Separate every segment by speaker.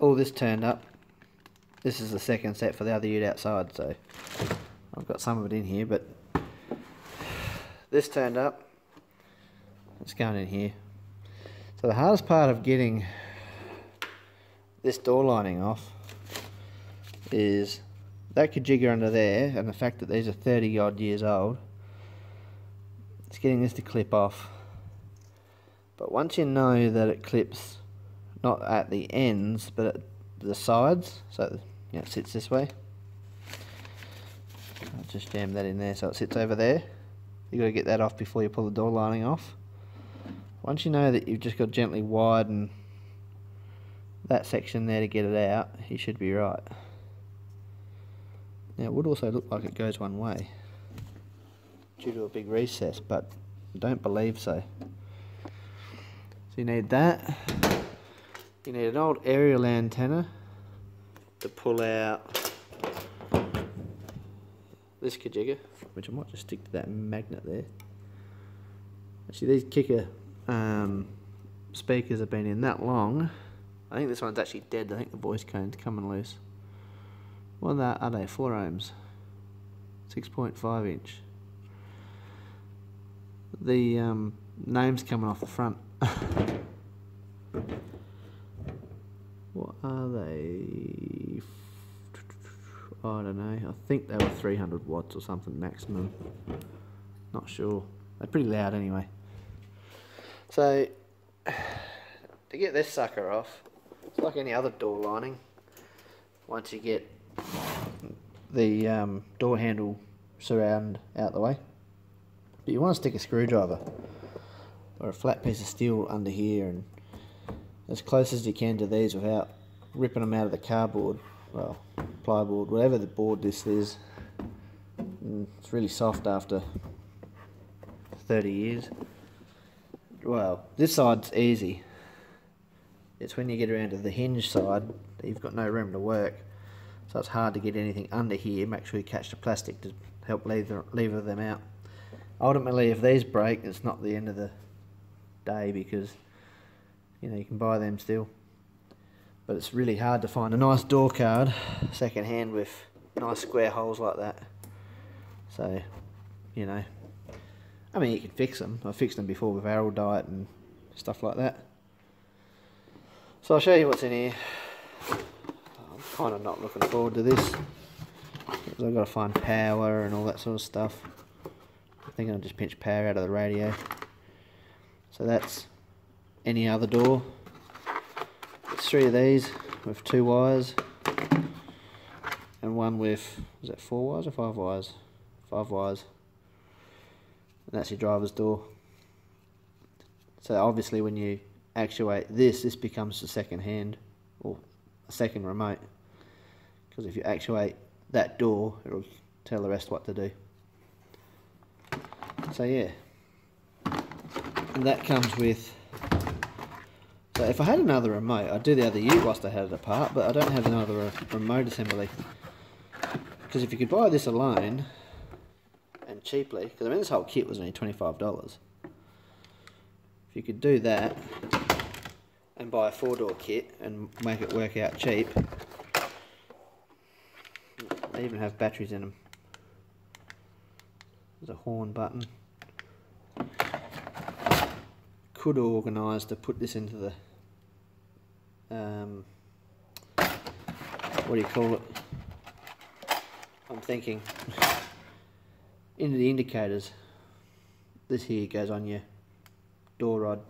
Speaker 1: all this turned up. This is the second set for the other ute outside, so I've got some of it in here, but this turned up. It's going in here. So the hardest part of getting this door lining off is that kajigger under there, and the fact that these are 30 odd years old. It's getting this to clip off. But once you know that it clips not at the ends but at the sides, so it sits this way. I'll just jam that in there so it sits over there. You've got to get that off before you pull the door lining off. Once you know that you've just got to gently widen that section there to get it out, you should be right. Now it would also look like it goes one way due to a big recess, but I don't believe so. So you need that. You need an old aerial antenna to pull out this kajigger, which I might just stick to that magnet there. Actually, these kicker speakers have been in that long. I think this one's actually dead. I think the voice cone's coming loose. What are they? 4 ohms. 6.5 inch. The name's coming off the front. What are they? I don't know. I think they were 300 watts or something maximum. Not sure. They're pretty loud anyway. So, to get this sucker off, it's like any other door lining. Once you get the door handle surround out the way, but you want to stick a screwdriver or a flat piece of steel under here and as close as you can to these without ripping them out of the cardboard, well, plyboard, whatever the board this is. And it's really soft after 30 years. Well, this side's easy. It's when you get around to the hinge side that you've got no room to work, so it's hard to get anything under here. Make sure you catch the plastic to help lever them out. Ultimately, if these break, it's not the end of the day, because you know you can buy them still. But it's really hard to find a nice door card second hand with nice square holes like that. So, you know, I mean, you can fix them. I've fixed them before with arrow diet and stuff like that. So I'll show you what's in here. I'm kind of not looking forward to this, because I've got to find power and all that sort of stuff. I think I'll just pinch power out of the radio. So that's any other door. It's 3 of these with 2 wires, and one with, is that 4 wires or 5 wires? 5 wires. And that's your driver's door. So obviously when you actuate this becomes the second hand, or a second remote, because if you actuate that door, it'll tell the rest what to do. So yeah, and that comes with, so if I had another remote, I'd do the other ute whilst I had it apart, but I don't have another remote assembly. Because if you could buy this alone, and cheaply, because I mean this whole kit was only $25. If you could do that, and buy a 4-door kit, and make it work out cheap, they even have batteries in them. There's a horn button. Could organise to put this into the what do you call it? I'm thinking into the indicators. This here goes on your door rod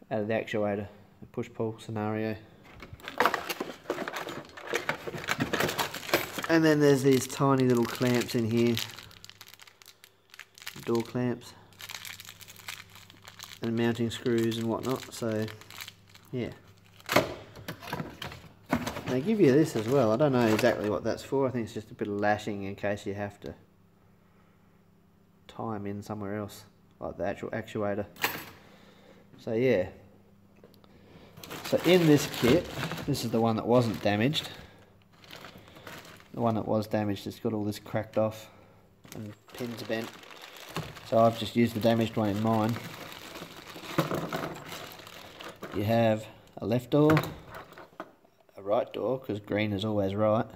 Speaker 1: out of the actuator, a push-pull scenario. And then there's these tiny little clamps in here, door clamps, and mounting screws and whatnot. So yeah, they give you this as well. I don't know exactly what that's for. I think it's just a bit of lashing in case you have to tie them in somewhere else, like the actual actuator. So yeah, so in this kit, this is the one that wasn't damaged. The one that was damaged, it's got all this cracked off and pins bent. So I've just used the damaged one in mine. You have a left door, right door, because green is always right.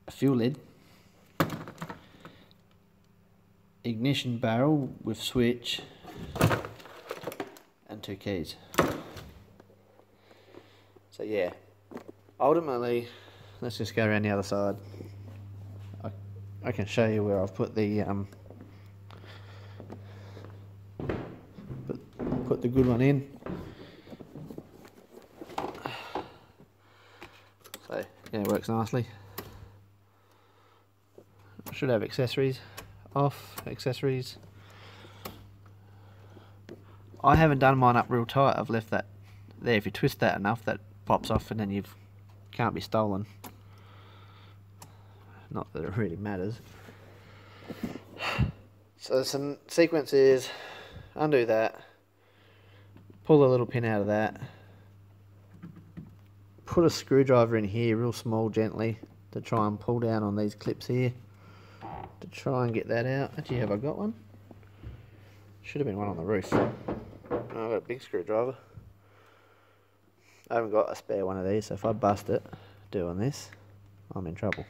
Speaker 1: A fuel lid. Ignition barrel with switch. And 2 keys. So yeah, ultimately, let's just go around the other side. I can show you where I've put the put the good one in. So yeah, it works nicely. I should have accessories off, accessories. I haven't done mine up real tight. I've left that there. If you twist that enough, that pops off and then you can't be stolen. Not that it really matters. So some sequence is undo that, pull a little pin out of that, put a screwdriver in here real small gently to try and pull down on these clips here to try and get that out. Actually, have I got one? Should have been one on the roof. Oh, I've got a big screwdriver. I haven't got a spare one of these, so if I bust it doing this, I'm in trouble.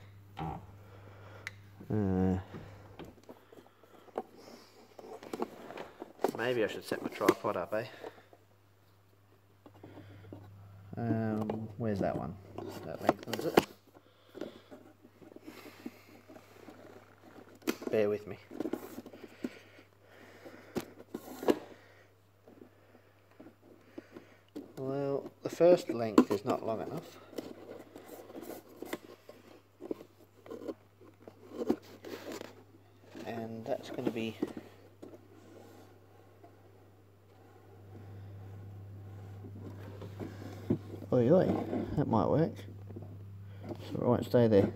Speaker 1: Maybe I should set my tripod up, eh? Where's that one? That lengthens it. Bear with me. Well, the first length is not long enough. And that's going to be oi oi, that might work. So it won't stay there.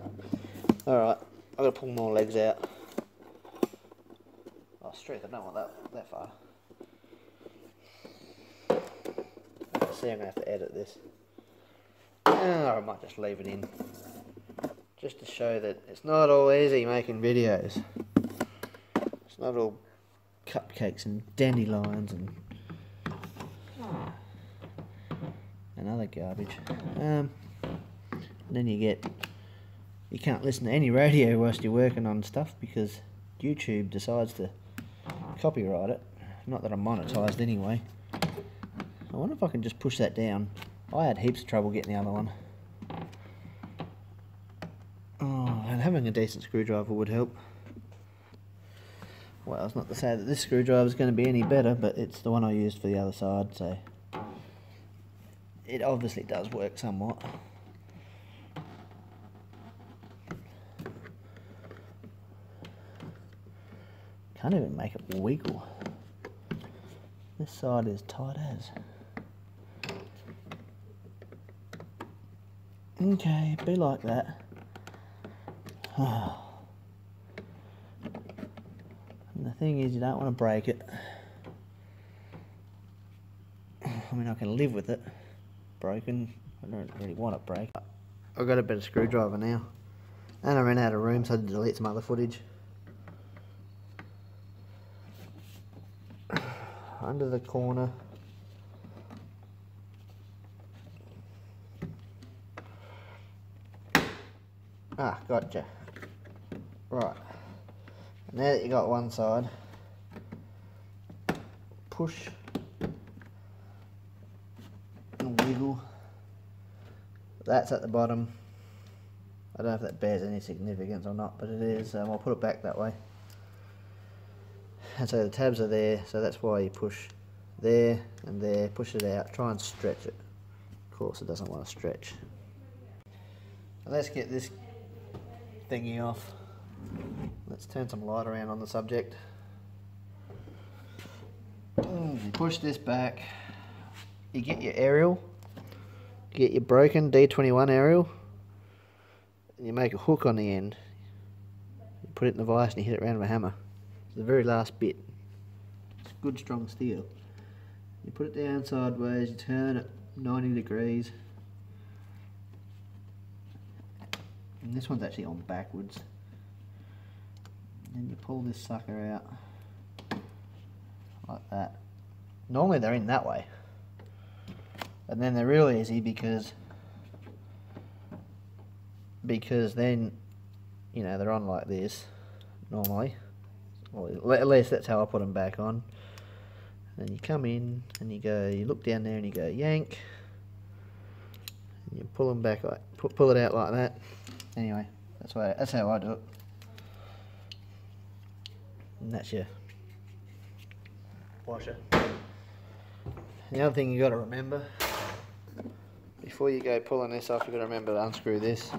Speaker 1: Alright, I've got to pull more legs out. Oh, strength, I don't want that far. See, I'm going to have to edit this. Or I might just leave it in. Just to show that it's not all easy making videos. It's not all cupcakes and dandelions and other garbage. And then you can't listen to any radio whilst you're working on stuff because YouTube decides to copyright it. Not that I'm monetized anyway. I wonder if I can just push that down. I had heaps of trouble getting the other one. Oh, and having a decent screwdriver would help. Well, it's not to say that this screwdriver is going to be any better, but it's the one I used for the other side, so it obviously does work somewhat. Can't even make it wiggle. This side is tight as. Okay, be like that. Oh. And the thing is, you don't want to break it. I mean, I can live with it broken. I don't really want it break. I've got a better screwdriver now. And I ran out of room, so I had to delete some other footage. Under the corner. Ah, gotcha. Right. Now that you got one side, push and wiggle. That's at the bottom. I don't know if that bears any significance or not, but it is. I'll put it back that way. And so the tabs are there, so that's why you push there and there, push it out, try and stretch it. Of course it doesn't want to stretch. So let's get this thingy off. Let's turn some light around on the subject. You push this back, you get your aerial, you get your broken D21 aerial, and you make a hook on the end. You put it in the vise and you hit it around with a hammer. It's the very last bit. It's good strong steel. You put it down sideways, you turn it 90 degrees. And this one's actually on backwards. And then you pull this sucker out like that. Normally they're in that way. And then they're real easy because then, you know, they're on like this normally. Well, at least that's how I put them back on. And you come in and you go, you look down there and you go yank, and you pull them back, like pull it out like that. Anyway, that's how I do it. And that's your washer. The other thing you got to remember before you go pulling this off, you got to remember to unscrew this.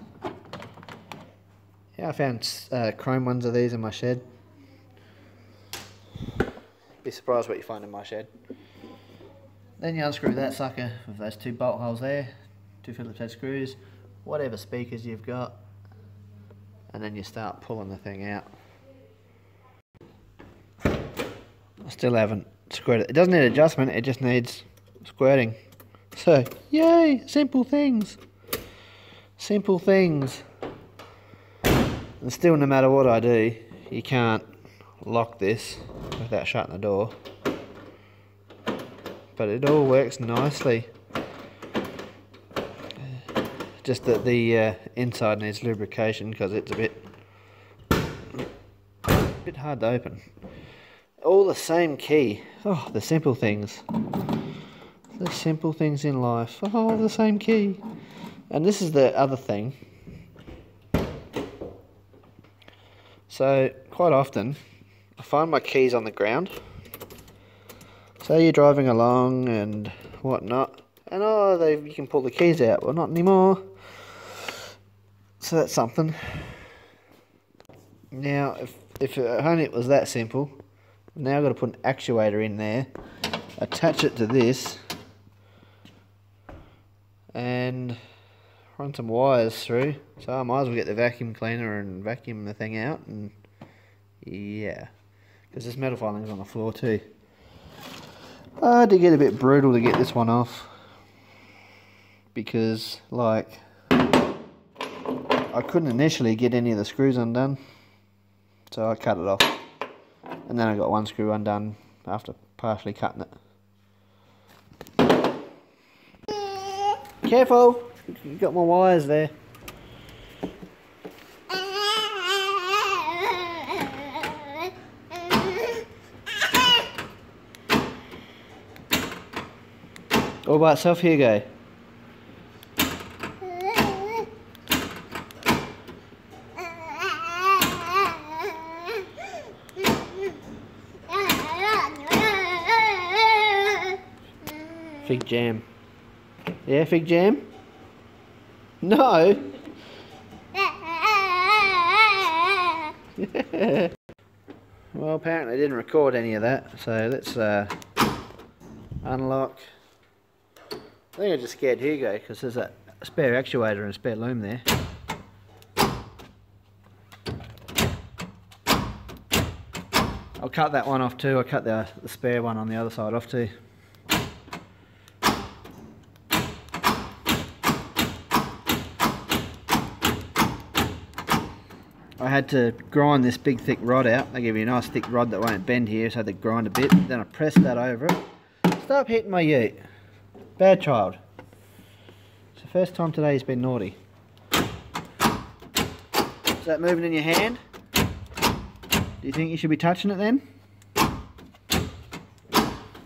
Speaker 1: Yeah, I found chrome ones of these in my shed. Be surprised what you find in my shed. Then you unscrew that sucker with those 2 bolt holes there, 2 Phillips head screws, whatever speakers you've got, and then you start pulling the thing out. I still haven't squared it. It doesn't need adjustment, it just needs squirting. So, yay! Simple things! Simple things! And still, no matter what I do, you can't lock this without shutting the door. But it all works nicely. Just that the inside needs lubrication because it's a bit hard to open. All the same key. Oh, the simple things. The simple things in life. Oh, the same key. And this is the other thing. So, quite often, I find my keys on the ground. So you're driving along and whatnot, and you can pull the keys out. Well, not anymore. So that's something. Now, if only it was that simple. Now I've got to put an actuator in there, attach it to this, and run some wires through. So I might as well get the vacuum cleaner and vacuum the thing out, and yeah, because this metal filing's on the floor too. I had to get a bit brutal to get this one off, because like I couldn't initially get any of the screws undone, so I cut it off, and then I got one screw undone after partially cutting it. Careful, you got my wires there. All by itself, here you go. Fig jam. Yeah, fig jam? No! Well, apparently I didn't record any of that, so let's unlock. I think I just scared Hugo because there's a spare actuator and a spare loom there. I'll cut that one off too. I cut the spare one on the other side off too. I had to grind this big thick rod out. They give you a nice thick rod that won't bend here, so I had to grind a bit. Then I pressed that over it. Stop hitting my ute. Bad child. It's the first time today he's been naughty. Is that moving in your hand? Do you think you should be touching it then?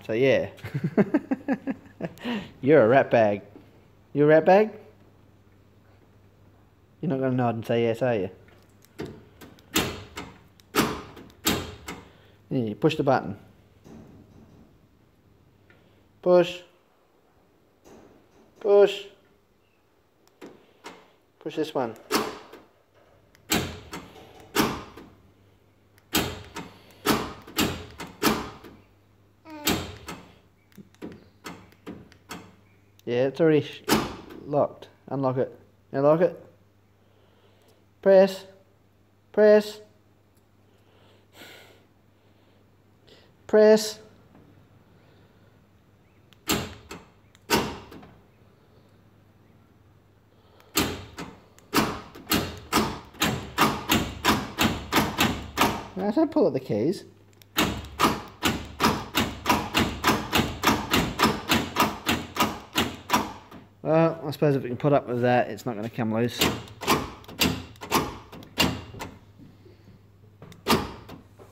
Speaker 1: So yeah. You're a rat bag. You a rat bag? You're not going to nod and say yes, are you? Yeah, you push the button. Push. Push. Push this one. Yeah, it's already locked. Unlock it. Now lock it. Press. Press. Press. Now don't pull at the keys. Well, I suppose if we can put up with that, it's not going to come loose.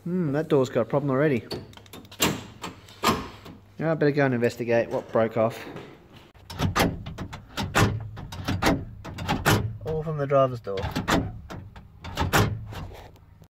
Speaker 1: That door's got a problem already. I better go and investigate what broke off. All from the driver's door.